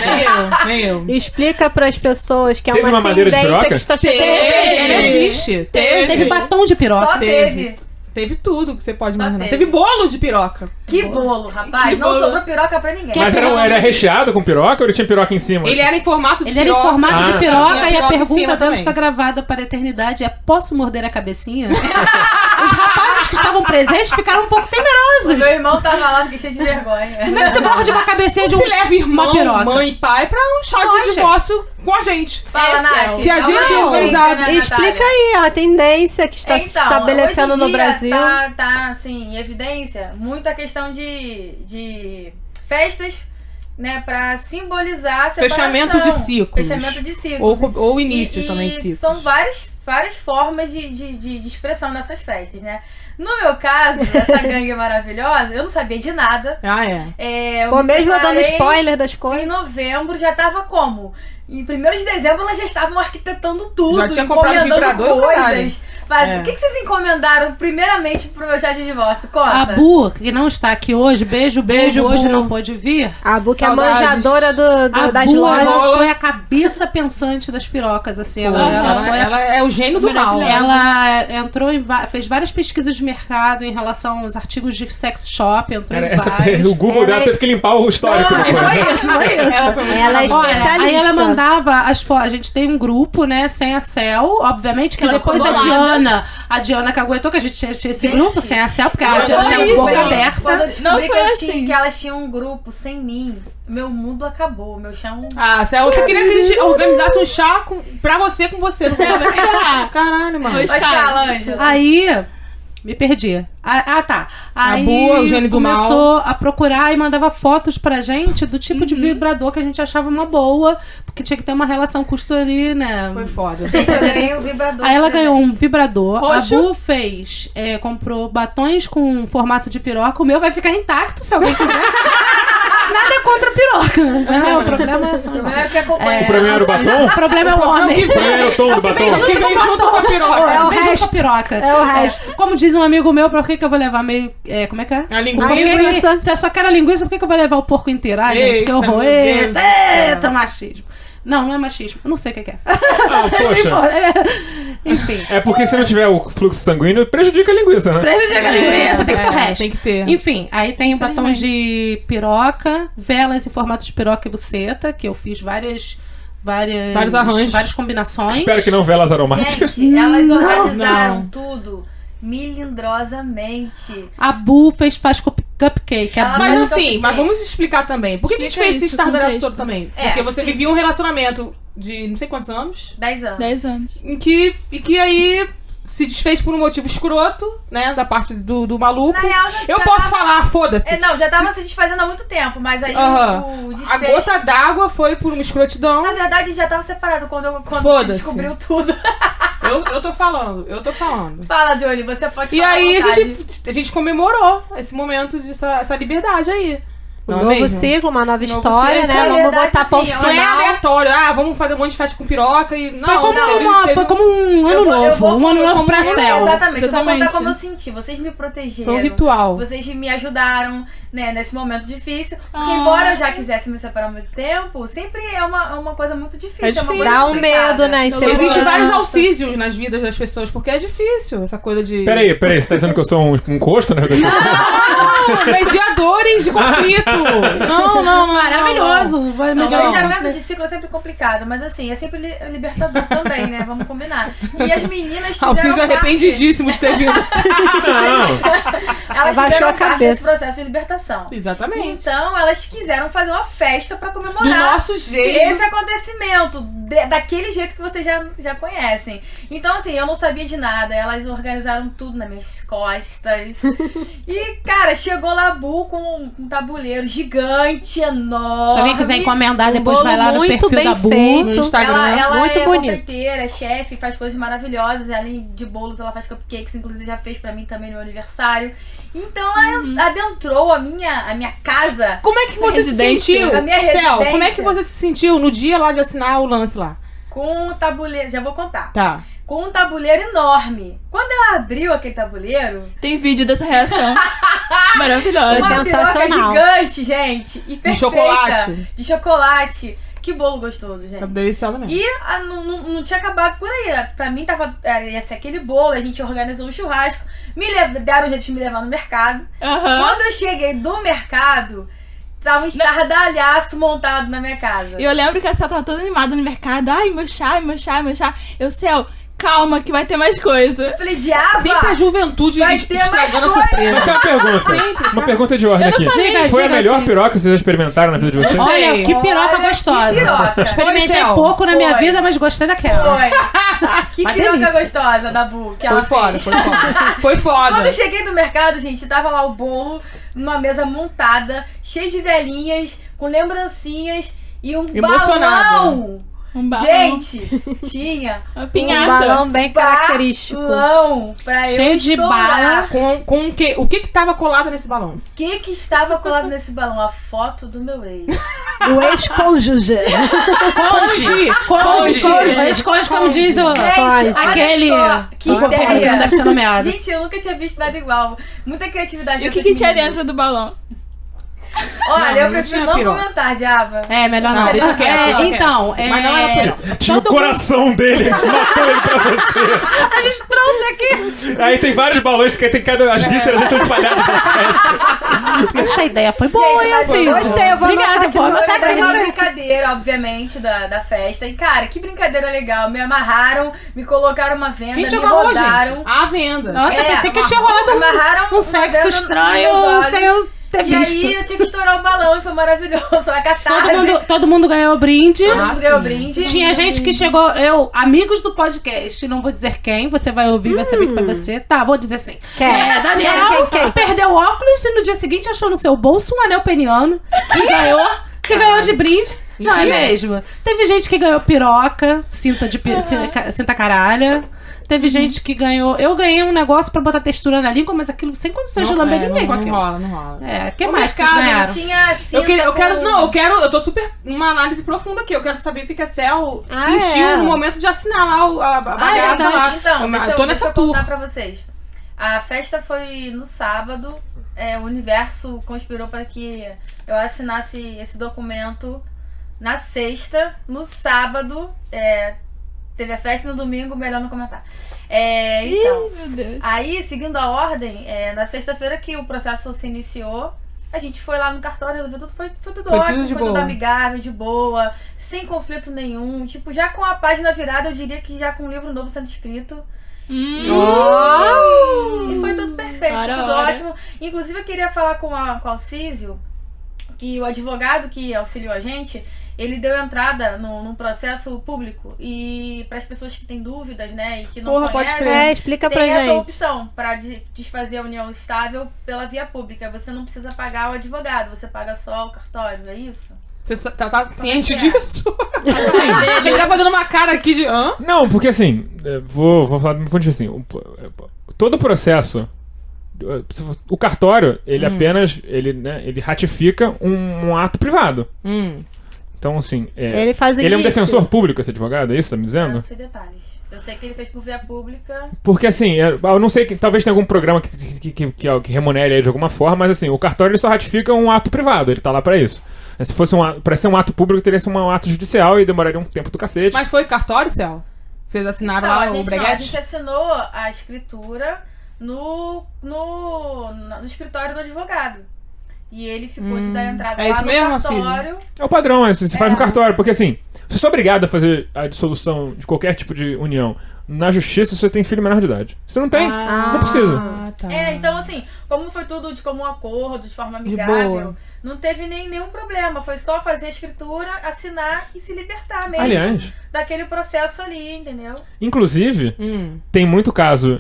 Nem eu. Explica pras pessoas que é Teve uma uma madeira de tendência piroca? que está Teve, chegando. ela existe. Teve batom de piroca. Só teve. Teve tudo que você pode imaginar. teve. Teve bolo de piroca. Que bolo, rapaz. Que não bolo. sobrou piroca pra ninguém. Mas era recheado com piroca ou ele tinha piroca em cima? Ele era em formato de Ele era em piroca. formato Ah. de piroca Tinha e a piroca em pergunta cima dela também. está gravada para a eternidade é: posso morder a cabecinha? Os rapazes que estavam presentes ficaram um pouco O temerosos. meu irmão tava lá que cheio de vergonha. Como é que você morde uma cabecinha de Se leva irmão, uma piroca? mãe e pai pra um chá de Pode. divórcio com a gente. Fala, Nath. Que a gente tem Não, organizado. né, Explica Natália? aí a tendência que está se estabelecendo hoje em no dia Brasil. Tá, assim, em evidência muito a questão de festas, né, pra simbolizar a separação. Fechamento de ciclos. Fechamento de ciclos. Ou início E também de ciclos. são várias formas de expressão nessas festas, né? No meu caso, essa gangue maravilhosa, eu não sabia de nada. Ah, é. Eu Pô, me mesmo dando separei spoiler das Em coisas. novembro já tava como? Em 1º de dezembro elas já estavam arquitetando tudo, Já tinha comprado encomendando vibrador, caralho. coisas. Mas o que vocês encomendaram primeiramente pro meu chá de divórcio? Conta. A Bu, que não está aqui hoje, beijo, Beijo, hoje Bu. não pôde vir. A Bu que é a Saudades. manjadora A das Bu, lojas. ela foi a cabeça pensante das pirocas, assim. Ela é o gênio do mal. Ela entrou fez várias pesquisas de mercado em relação aos artigos de sex shop, entrou em vários. O Google dela teve que limpar o histórico. Não, foi isso. Ela é Olha, especialista. aí ela mandava as fotos. A gente tem um grupo, né, sem a Cel, obviamente, que Ela depois ficou a Diana que aguentou, que a gente tinha esse grupo sem a Cel, porque a Diana foi tem a isso. boca Quando aberta. eu descobri Não que, foi assim. que elas tinham um grupo sem mim, meu mundo acabou, meu chão... Ah, Céu, você queria que eles organizassem um chá pra você com você. Não queria Caralho, mano. Pois, Mas cara. fala, Ângela. Aí, me perdi. Tá. Aí boa, o gênio do mal. começou a procurar e mandava fotos pra gente do tipo de vibrador que a gente achava uma boa, porque tinha que ter uma relação custo ali, né? Foi foda. Eu ganhei o vibrador. Aí ela ganhou um vibrador. Roxo. A Bu fez, comprou batons com formato de piroca. O meu vai ficar intacto, se alguém quiser. Nada é contra a piroca. O problema são os Não é porque acompanha. O problema era o batom? O problema é o homem. O problema era o tom do batom? Que vem junto com a piroca. É o resto. resto piroca. É o resto. Como diz um amigo meu, por que eu vou levar meio. Como é que é? A A linguiça. linguiça. Se eu só quero a linguiça, por que eu vou levar o porco inteiro? Ai, gente, que Eita, horror. meu Deus Eita, do céu. eita, machismo. Não é machismo. Eu não sei o que é. Ah, poxa. Enfim. É porque se não tiver o fluxo sanguíneo, prejudica a linguiça, né? Prejudica a linguiça, tem que ter o resto. Tem que ter. Enfim, aí tem o batom de piroca, velas em formato de piroca e buceta, que eu fiz vários arranjos. várias combinações. Espero que não velas aromáticas. Gente, elas organizaram não. tudo milindrosamente. A Bu faz cupcake. A Bu, Mas Mas assim, eu- mas vamos explicar também. Por que a gente Explica fez esse isso, estardalhaço contexto. todo também? É, Porque você explica. vivia um relacionamento de não sei quantos anos, 10 anos. 10 anos. e que aí se desfez por um motivo escroto, né, da parte do maluco. Na real, já Eu já posso tava- falar, foda-se. Não, já tava se desfazendo há muito tempo, mas aí Aham. o A desfecho... gota d'água foi por uma escrotidão. Na verdade, já tava separado quando você Foda-se. descobriu tudo. Eu tô falando. Fala, Johnny, você pode E falar aí à vontade. a gente comemorou esse momento, essa liberdade aí. Um Não é novo mesmo? ciclo, uma nova Novo história, ciclo. né? É Vamos verdade, botar assim, ponto não Não é final. aleatório, vamos fazer um monte de festa com piroca e. Não, foi como, foi como um ano novo. Um ano novo pra Cel. Exatamente, eu vou Exatamente. contar como eu senti. Vocês me protegeram. Foi um ritual. Vocês me ajudaram, né, nesse momento difícil. Porque Ah. embora eu já quisesse me separar há muito tempo, sempre é uma coisa muito difícil. É uma difícil. coisa Dá um complicada. medo, né? Existem Insegurança. vários auxílios nas vidas das pessoas, porque é difícil essa coisa de. Peraí, você tá dizendo que eu sou um costo, né? Não, mediadores de conflito! Não. Maravilhoso. O Mediador. fechamento de ciclo é sempre complicado, mas assim, é sempre libertador também, né? Vamos combinar. E as meninas fizeram Auxílio parte- arrependidíssimo de ter vindo. Não. Elas Abaixou fizeram a parte cabeça. desse processo de libertação. Exatamente. Então, elas quiseram fazer uma festa pra Do comemorar nosso jeito. esse acontecimento daquele jeito que vocês já conhecem. Então, assim, eu não sabia de nada. Elas organizaram tudo nas minhas costas. E, cara, chegou lá a Bu com um tabuleiro gigante, enorme. Se alguém quiser encomendar, Um depois vai bolo lá no muito perfil bem da Bu. feito. No Instagram. Ela muito é bonito. confeiteira, é chefe, faz coisas maravilhosas. Além de bolos, ela faz cupcakes. Inclusive, já fez pra mim também no meu aniversário. Então, ela adentrou a minha casa. Como é que você se residência, sentiu? a minha Céu, residência. como é que você se sentiu no dia lá de assinar o lance lá? Com um tabuleiro. Já vou contar. Tá. Com um tabuleiro enorme. Quando ela abriu aquele tabuleiro, Tem vídeo dessa reação. Maravilhosa. uma piroca sensacional. gigante, gente. E perfeita. chocolate. De chocolate. Que bolo gostoso, gente. Tá deliciosa mesmo. E não tinha acabado por aí. Pra mim ia ser aquele bolo, a gente organizou um churrasco. Deram um jeito de me levar no mercado. Aham. Quando eu cheguei do mercado, tava um estardalhaço montado na minha casa. E eu lembro que a Céu tava toda animada no mercado. Ai, meu chá, meu chá, meu chá. Eu, Céu, calma que vai ter mais coisa. Eu falei, diabo! Sempre a juventude Vai ter mais estragando a coisa. surpresa. Mas tem uma pergunta. Uma pergunta de ordem Eu não aqui. falei. Foi a Diga melhor assim. piroca que vocês já experimentaram na vida de vocês? Eu sei. Olha, que piroca Olha, gostosa. que piroca. Experimentei Foi, Céu. pouco na minha Foi. vida, mas gostei daquela. Foi. Que Uma piroca delícia. gostosa da Bu. Que Foi ela foda, fez. foi foda. Foi foda. Quando eu cheguei no mercado, gente, tava lá o bolo numa mesa montada, cheio de velhinhas, com lembrancinhas e um Emocionada. balão. Um balão. Gente, tinha Uma Um pinhata. balão bem característico. balão pra Cheio eu de estourar. bala. Com o quê? O que tava colado nesse balão? O que estava colado nesse balão? A foto do meu ex. O ex-cônjuge. Esconde, como diz o... Gente, olha aquele... só, que o ideia. que não deve ser nomeado. Gente, eu nunca tinha visto nada igual. Muita criatividade. E o que dessas tinha meninas. dentro do balão? Olha, eu Não prefiro tinha não piroca. comentar, Diaba. É, melhor não. Não, deixa quieto, É, deixa quieto. então, Mas não era Tinha o coração dele, a gente matou ele pra você. A gente trouxe aqui. Aí tem vários balões, que tem as vísceras estão espalhadas pela festa. Essa ideia foi boa, Gente, hein, mas assim. gostei, eu vou Obrigada, anotar aqui vou no meu anotar Foi aqui. uma brincadeira, obviamente, da festa. E, cara, que brincadeira legal. Me amarraram, me colocaram uma venda, Quem te me amarrou, rodaram. gente? À venda. Nossa, eu pensei que tinha rolado amarraram um uma sexo venda nos estranho meus olhos. sem eu ter E visto. aí eu tinha que estourar o balão e foi maravilhoso. A catarse. Todo mundo ganhou brinde. Todo mundo sim. ganhou brinde. Tinha gente que chegou, amigos do podcast, não vou dizer quem, você vai ouvir, vai saber que foi você. Tá, vou dizer sim. Quem? Daniel Quem? perdeu o óculos e no dia seguinte achou no seu bolso um anel peniano que ganhou de brinde. Não é mesmo? Teve gente que ganhou piroca, cinta caralha. Teve gente que ganhou. Eu ganhei um negócio pra botar textura na língua, mas aquilo sem condições de lamber ninguém com não aquilo. rola, não rola. É, o que O mais que vocês mercado, ganharam? Tinha cinta Eu tô super numa análise profunda aqui. Eu quero saber o que a Cel Ah, sentiu é. no momento de assinar lá a bagaça lá. Então, eu deixa tô eu nessa contar tour. pra vocês. A festa foi no sábado. O universo conspirou para que eu assinasse esse documento na sexta. No sábado, teve a festa, no domingo, melhor não comentar. Então, Meu Deus. aí, seguindo a ordem, na sexta-feira que o processo se iniciou, a gente foi lá no cartório, resolveu tudo, foi tudo Foi ótimo, tudo de foi tudo boa. amigável, de boa, sem conflito nenhum. Tipo, já com a página virada, eu diria que já com um livro novo sendo escrito. E foi tudo perfeito, Ora, tudo ora. ótimo. Inclusive, eu queria falar com o Alcísio, que o advogado que auxiliou a gente, ele deu entrada num processo público. E para as pessoas que têm dúvidas, né, e que não Porra, pode conhecem, crer. Explica pra tem essa gente. opção para desfazer a união estável pela via pública. Você não precisa pagar o advogado, você paga só o cartório, é isso? Você tá ciente Como é que é? disso? Ele tá fazendo uma cara aqui de... Hã? Não, porque assim, vou falar do meu ponto de vista assim, todo o processo, o cartório, ele apenas, ele ratifica um ato privado. Então, assim, Ele faz o ele é um início. defensor público, esse advogado, é isso que tá me Eu dizendo? não sei detalhes. Eu sei que ele fez por via pública. Porque assim, eu não sei, talvez tenha algum programa que remunere ele de alguma forma, mas assim, o cartório ele só ratifica um ato privado, ele tá lá pra isso. Se fosse pra ser um ato público, teria que ser um ato judicial e demoraria um tempo do cacete. Mas foi cartório, Cel? Vocês assinaram Não, lá a o gente breguete? assinou a escritura no escritório do advogado. E ele ficou de dar entrada É lá isso no mesmo, cartório. É o padrão, se faz no cartório, porque assim, Você é obrigado a fazer a dissolução de qualquer tipo de união. Na justiça, você tem filho menor de idade. Se não tem, não precisa. Tá. Então assim, como foi tudo de comum acordo, de forma De amigável, boa. não teve nenhum problema. Foi só fazer a escritura, assinar e se libertar mesmo. Aliás, Daquele processo ali, entendeu? inclusive, tem muito casos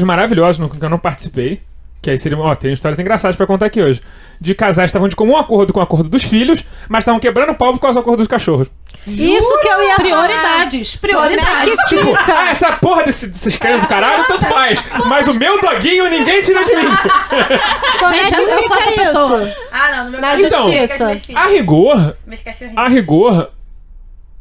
maravilhosos no que eu não participei, que aí seriam, tem histórias engraçadas pra contar aqui hoje, de casais que estavam de comum acordo com o acordo dos filhos, mas estavam quebrando o pau por causa do acordo dos cachorros. Isso que eu ia Prioridades. falar. Como é que Tipo, fica? essa porra desses crianças do caralho, tanto faz, mas o meu doguinho ninguém tira de mim. Como é Gente, que eu sou fica essa isso? pessoa. Ah, não, no meu Na caso, Então, eu fico com as justiça. minhas filhas. A Meus cachorrinhos.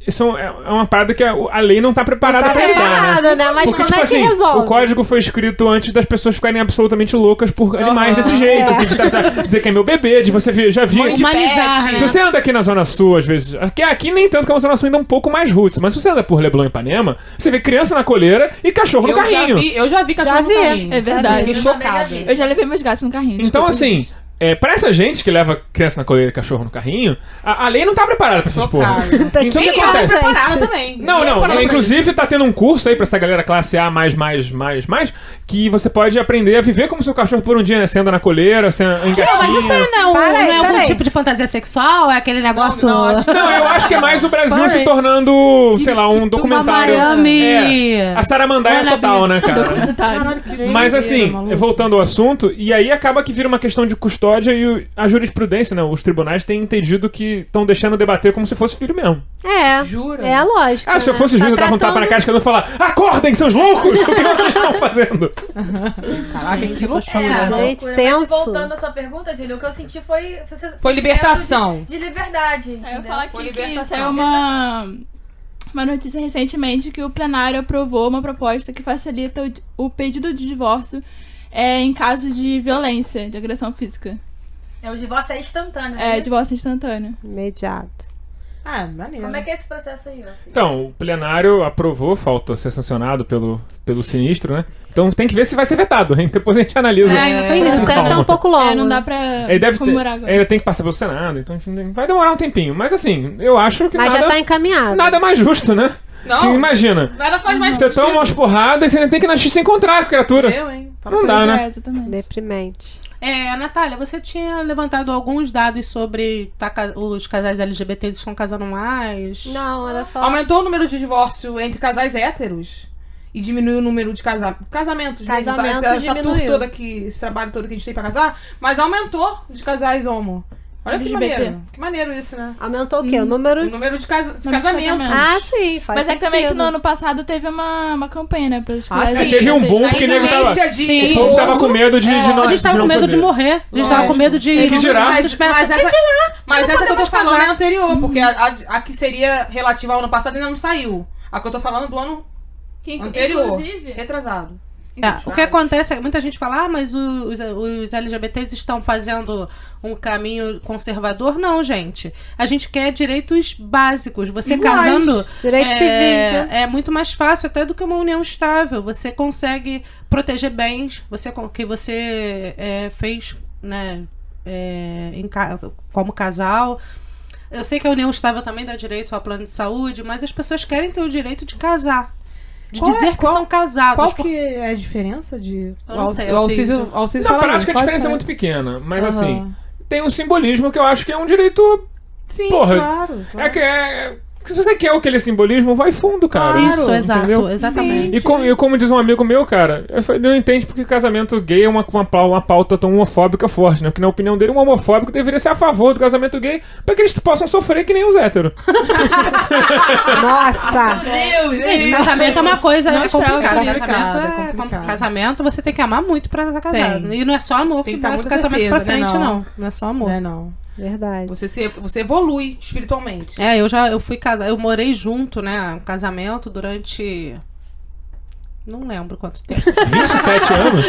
isso é uma parada que a lei não tá preparada Tá pra lidar, né? preparada, né? Mas Porque, como tipo é que assim, resolve? o código foi escrito antes das pessoas ficarem absolutamente loucas por animais desse jeito. Assim, de dizer que é meu bebê, de você já vi. Humanizar, né? Se você anda aqui na Zona Sul, às vezes. Aqui nem tanto, que a Zona Sul ainda é um pouco mais roots. Mas se você anda por Leblon e Ipanema, você vê criança na coleira e cachorro no carrinho. Eu já vi cachorro Já no vi. carrinho. É verdade. Fiquei Eu também já chocada. vi. Eu já levei meus gatos no carrinho. Então, desculpa, assim. gente. Pra essa gente que leva criança na coleira e cachorro no carrinho, a lei não tá preparada pra essas porra. Chocada. Então o que Sim, acontece? Preparada também. Não, inclusive tá tendo um curso aí pra essa galera classe A+++, que você pode aprender a viver como seu cachorro por um dia, né? Você anda na coleira, você engatinha. Mas isso aí não, Para aí, não é algum para aí. tipo de fantasia sexual? É aquele negócio... não, acho Não, eu acho que é mais o Brasil Sorry. se tornando, sei lá, um documentário. Miami. A Saramandaia Olha, total, né, cara? Documentário. Mas assim, voltando ao assunto, e aí acaba que vira uma questão de custódia e a jurisprudência, né? Os tribunais têm entendido que estão deixando debater como se fosse filho mesmo. É. Jura? É a lógica. Ah, se eu né? fosse juiz, eu Tá dava um tapa na cara que eu ia falar: acordem, seus loucos! O que vocês estão fazendo? Caraca, que loucura. Gente, loucura. tenso. Mas voltando à sua pergunta, Júlio, o que eu senti foi... Foi libertação. De liberdade. Eu entendeu? falo Foi aqui que libertação. saiu uma notícia recentemente que o plenário aprovou uma proposta que facilita o pedido de divórcio em caso de violência, de agressão física. O divórcio é instantâneo. né? Divórcio instantâneo. Imediato. Ah, maneiro. Como é que é esse processo aí, Vassi? Então, o plenário aprovou, falta ser sancionado pelo sinistro, né? Então tem que ver se vai ser vetado, hein? Depois a gente analisa. ainda tem O isso. processo é Calma. um pouco longo. Não dá pra Ele deve comemorar agora. ainda tem que passar pelo Senado, então enfim, vai demorar um tempinho. Mas assim, eu acho que Mas já tá encaminhado. nada mais justo, né? Não. Que imagina, Nada faz mais você toma umas porradas e você ainda tem que se encontrar com a criatura. Eu, hein? Não dá, né? Exatamente. Deprimente. Natália, você tinha levantado alguns dados sobre os casais LGBTs estão casando mais. Não, olha só. Aumentou o número de divórcio entre casais héteros e diminuiu o número de casamentos. mesmo. Casamento essa diminuiu. tour toda esse trabalho todo que a gente tem pra casar, mas aumentou de casais homo. Olha que LGBT. maneiro. Que maneiro isso, né? Aumentou o quê? O O número... número de Número de casamentos. casamentos. Ah, sim, faz Mas é que também que sentido. no ano passado teve uma campanha, né? Pelos Ah, casais sim. Teve um boom A porque nego tava. iminência de Sim. O povo tava com medo de não. A gente tava de com não medo de poder. morrer. A gente tava com medo de... Que dirá? Mas Suspensa. essa que eu tô podemos falando casar. é anterior, porque a que seria relativa ao ano passado ainda não saiu. A que eu tô falando do ano anterior. Inclusive, Retrasado. O que acontece é que muita gente fala, mas os LGBTs estão fazendo um caminho conservador. Não, gente. A gente quer direitos básicos. Você Iguais. casando Direitos civis, né? é muito mais fácil até do que uma união estável. Você consegue proteger bens que você fez, né, como casal. Eu sei que a união estável também dá direito ao plano de saúde, mas as pessoas querem ter o direito de casar. De Qual é- dizer que qual- são casados. Qual que é a diferença de... Eu não sei, o Alcísio Na fala aí, prática a qual diferença é diferença? muito pequena, mas Aham. assim, tem um simbolismo que eu acho que é um direito. Sim, Porra, claro. Se você quer aquele simbolismo, vai fundo, cara. Claro, Isso, exato, entendeu? exatamente. E como diz um amigo meu, cara, não entende porque casamento gay é uma pauta tão homofóbica forte, né? Porque na opinião dele, um homofóbico deveria ser a favor do casamento gay pra que eles possam sofrer que nem os héteros. Nossa! Gente, casamento é uma coisa Não esperava complicada. por isso. Complicado. Casamento você tem que amar muito pra estar casado. Tem. E não é só amor Tem que que vai ter do muita casamento certeza, pra né, frente, não? não. Não é só amor. Não é não. Verdade. Você evolui espiritualmente. Eu fui casar, eu morei junto, né, um casamento durante não lembro quanto tempo. 27 anos?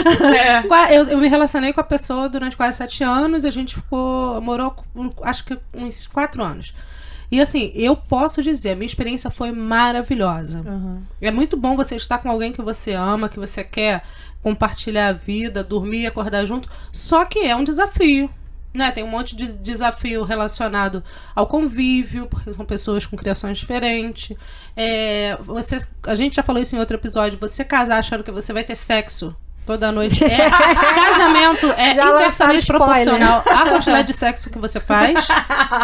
Eu me relacionei com a pessoa durante quase 7 anos, a gente morou acho que uns 4 anos. E assim, eu posso dizer, a minha experiência foi maravilhosa. Uhum. É muito bom você estar com alguém que você ama, que você quer compartilhar a vida, dormir e acordar junto, só que é um desafio. né? Tem um monte de desafio relacionado ao convívio, porque são pessoas com criações diferentes. A gente já falou isso em outro episódio. Você casar achando que você vai ter sexo toda noite. Casamento é Já inversamente lançaram proporcional à quantidade de sexo que você faz.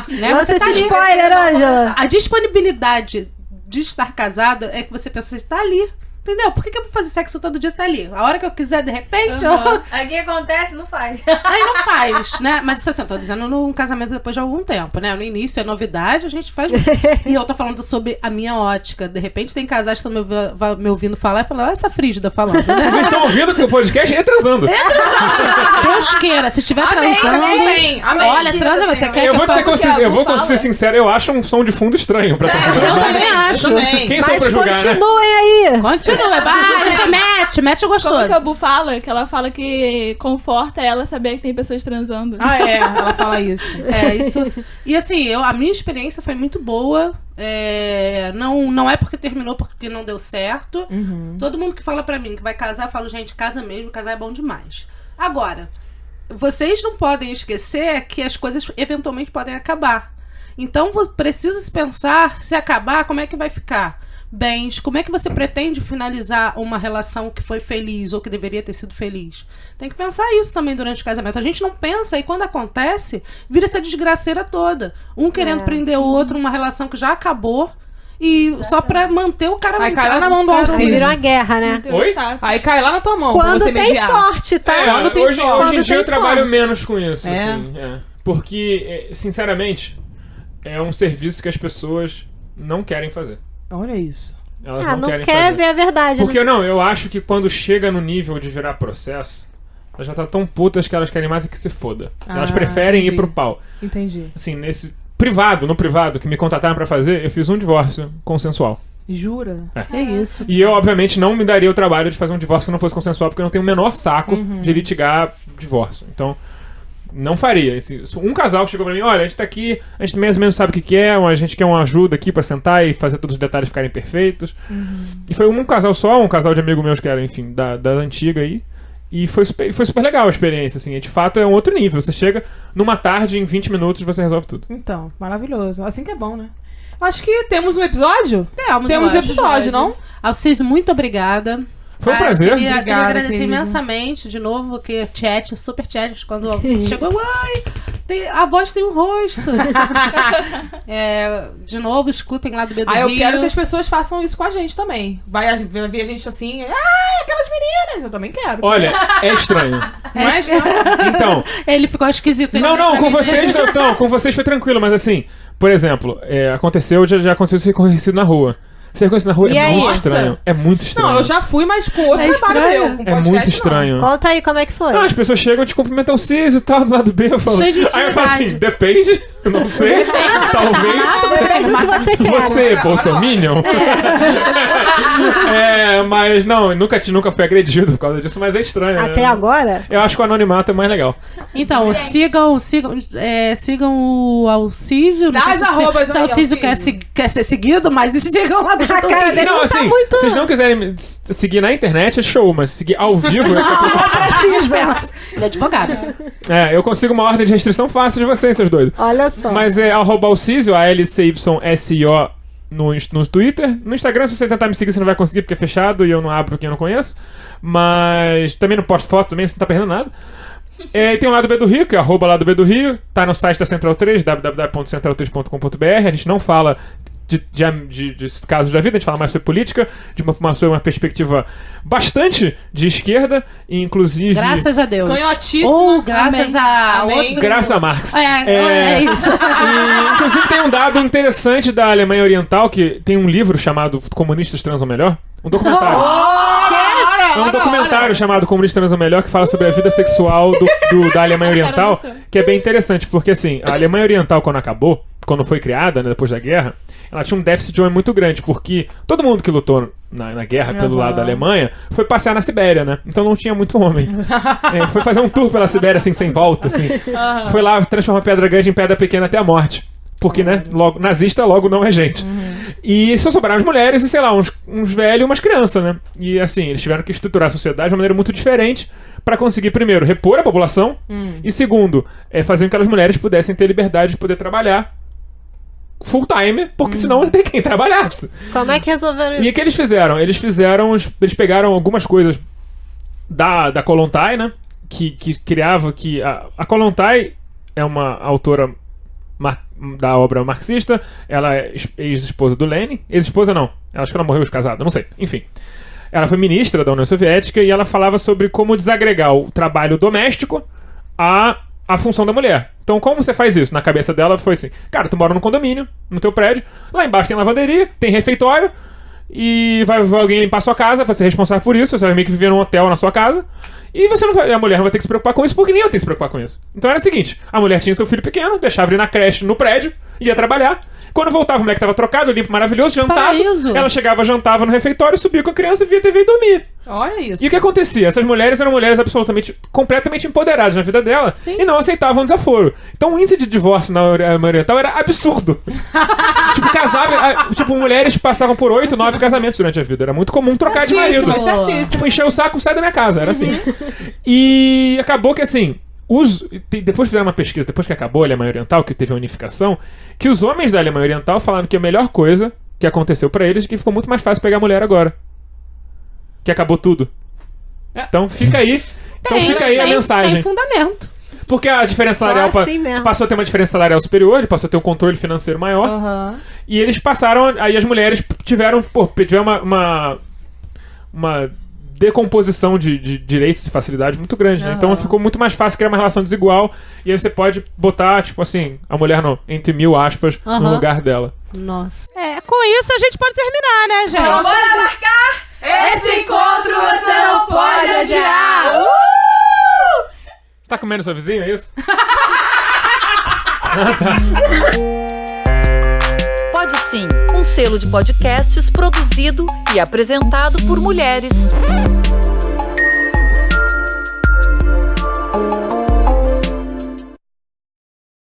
Né? Lança Você tá esse ali. spoiler, Ângela. A disponibilidade de estar casado é que você pensa, você está ali. Entendeu? Por que eu vou fazer sexo todo dia? Você tá ali. A hora que eu quiser, de repente, Aí o que acontece? Não faz. aí não faz, né? Mas isso assim, eu tô dizendo num casamento depois de algum tempo, né? No início é novidade, a gente faz. E eu tô falando sobre a minha ótica. De repente tem casais que estão me ouvindo falar e falando, olha essa frígida falando, né? Vocês estão ouvindo que o podcast é transando. Deus queira, se estiver Amém, transando. amém, amém. Olha, transa, você quer Eu que vou ser sincero, eu acho um som de fundo estranho pra Eu também acho. Quem sou pra julgar, né? Continuem aí. Continua, vai, você mete o Como que gostoso. a Bu fala? Que ela fala que conforta ela saber que tem pessoas transando. Ah, é, ela fala isso. É, isso. E assim, a minha experiência foi muito boa. Não é porque terminou porque não deu certo. Todo mundo que fala pra mim que vai casar, eu falo, gente, casa mesmo, casar é bom demais. Agora, vocês não podem esquecer que as coisas eventualmente podem acabar. Então, precisa se pensar, se acabar, como é que vai ficar? Bens, como é que você pretende finalizar uma relação que foi feliz ou que deveria ter sido feliz? Tem que pensar isso também durante o casamento. A gente não pensa e quando acontece, vira essa desgraceira toda. Um querendo prender o outro numa relação que já acabou e só pra manter o cara... Aí cai lá na mão do Alcide. Virou uma guerra, né? Tem um Oi? status. Aí cai lá na tua mão pra Quando você tem mediar. sorte, tá? Quando tem hoje sorte. em dia eu Quando tem trabalho sorte. menos com isso, É? assim. Porque, sinceramente, é um serviço que as pessoas não querem fazer. Olha isso. Elas Não querem quer fazer. ver a verdade. Porque né? eu acho que quando chega no nível de virar processo, elas já estão tão putas que elas querem mais é que se foda. Elas preferem ir entendi. pro pau. Entendi. Assim, no privado, que me contrataram pra fazer, eu fiz um divórcio consensual. Jura? É isso. E eu, obviamente, não me daria o trabalho de fazer um divórcio que não fosse consensual, porque eu não tenho o menor saco de litigar divórcio. Então, não faria. Um casal que chegou pra mim, olha, a gente tá aqui, a gente mais ou menos sabe o que é, a gente quer uma ajuda aqui pra sentar e fazer todos os detalhes ficarem perfeitos. E foi um casal só, um casal de amigos meus que era, enfim, da antiga aí. E foi super legal a experiência, assim. De fato, é um outro nível. Você chega numa tarde, em 20 minutos, você resolve tudo. Então, maravilhoso. Assim que é bom, né? Acho que temos um episódio? Temos Temos episódio, não? Alcides, muito obrigada. Foi um prazer. Queria Obrigada, agradecer querido. imensamente, de novo, que super chat, quando o Alcides chegou, ai, a voz tem um rosto. De novo, escutem lá do B do Ah, eu Rio. quero que as pessoas façam isso com a gente também. Vai ver a gente assim, aquelas meninas. Eu também quero. Olha, é estranho. Não é estranho? Então, Ele ficou esquisito. não, com vocês não, com vocês foi tranquilo, mas assim, por exemplo, já aconteceu ser reconhecido na rua. Ser reconhecido na rua E é aí? muito Nossa. estranho. É muito estranho. Não, eu já fui, mas com outro É trabalho estranho. meu. Com É podcast, muito não. estranho. Conta aí como é que foi. Não, as pessoas chegam e te cumprimentam o Ciso e tal, do lado B, eu falo. Cheio de Aí eu falo assim, intimidade. depende, eu não sei, talvez. Depende do que você quer. Você, bolsominion? Mas não, nunca fui agredido por causa disso, mas é estranho. Até né? agora? Eu acho que o anonimato é mais legal. Então, sigam o Alcísio. Dá as arrobas se o aí, Alcísio Alcísio. quer ser seguido, mas sigam lá do cara dele Não, tá assim, muito- se vocês não quiserem me seguir na internet, é show, mas seguir ao vivo é complicado. Ele é advogado. Eu consigo uma ordem de restrição fácil de vocês, seus doidos. Olha só. Mas é @Alcísio, ALCYSIO no Twitter. No Instagram, se você tentar me seguir, você não vai conseguir, porque é fechado e eu não abro quem eu não conheço. Mas também não posto foto também, você não tá perdendo nada. E tem o Lado B do Rio, que é @Lado B do Rio. Tá no site da Central 3, www.central3.com.br. A gente não fala de casos da vida, a gente fala mais sobre política, de uma perspectiva bastante de esquerda, e inclusive... Graças a Deus. Canhotíssima. Ou graças Amém. a Amém. outro... Graças a Marx. É isso. E, inclusive tem um dado interessante da Alemanha Oriental, que tem um livro chamado Comunistas Transam Melhor. Um documentário. É um documentário chamado Comunistas Transam Melhor, que fala sobre a vida sexual da Alemanha Oriental, que é bem interessante, porque assim, a Alemanha Oriental, quando foi criada, né, depois da guerra, ela tinha um déficit de homem muito grande, porque todo mundo que lutou na guerra pelo lado da Alemanha foi passear na Sibéria, né? Então não tinha muito homem. Foi fazer um tour pela Sibéria, assim, sem volta, assim. Foi lá transformar pedra grande em pedra pequena até a morte. Porque, né, nazista logo não é gente. E só sobraram as mulheres e, sei lá, uns velhos e umas crianças, né? E assim, eles tiveram que estruturar a sociedade de uma maneira muito diferente pra conseguir, primeiro, repor a população e, segundo, fazer com que aquelas mulheres pudessem ter liberdade de poder trabalhar full time, porque senão não tem quem trabalhasse. Como é que resolveram isso? E o que eles fizeram? Eles pegaram algumas coisas da Kollontai, né? Que criava que... A Kollontai é uma autora da obra marxista, ela é ex-esposa do Lenin. Ex-esposa não, acho que ela morreu de casada, não sei. Enfim, ela foi ministra da União Soviética e ela falava sobre como desagregar o trabalho doméstico à função da mulher. Então, como você faz isso? Na cabeça dela foi assim, cara, tu mora num condomínio, no teu prédio, lá embaixo tem lavanderia, tem refeitório, e vai alguém limpar a sua casa, vai ser responsável por isso, você vai meio que viver num hotel na sua casa, e a mulher não vai ter que se preocupar com isso, porque nem eu tenho que se preocupar com isso. Então era o seguinte, a mulher tinha seu filho pequeno, deixava ele na creche no prédio, ia trabalhar, quando voltava o moleque tava trocado, limpo, maravilhoso, jantado, Paraíso. ela chegava, jantava no refeitório, subia com a criança, via TV e dormia. Olha isso. E o que acontecia? Essas mulheres eram mulheres completamente empoderadas na vida dela e não aceitavam desaforo. Então o índice de divórcio na Alemanha Oriental era absurdo. Mulheres passavam por 8, 9 casamentos durante a vida. Era muito comum trocar de marido. Certíssimo. Tipo, encher o saco, sai da minha casa. Era assim. E acabou que assim... Depois fizeram uma pesquisa, depois que acabou a Alemanha Oriental, que teve a unificação, que os homens da Alemanha Oriental falaram que a melhor coisa que aconteceu pra eles é que ficou muito mais fácil pegar mulher agora. Que acabou tudo. Então fica aí. A mensagem. Tem fundamento. Porque a diferença salarial passou a ter uma diferença salarial superior, ele passou a ter um controle financeiro maior. E eles passaram. Aí as mulheres tiveram uma decomposição de direitos e facilidades muito grande, né? Então ficou muito mais fácil criar uma relação desigual. E aí você pode botar, tipo assim, a mulher entre 1000 aspas no lugar dela. Nossa. Com isso a gente pode terminar, né, gente? Então, bora marcar! Esse encontro você não pode adiar! Você tá comendo seu vizinho, é isso? Pode Sim, um selo de podcasts produzido e apresentado por mulheres.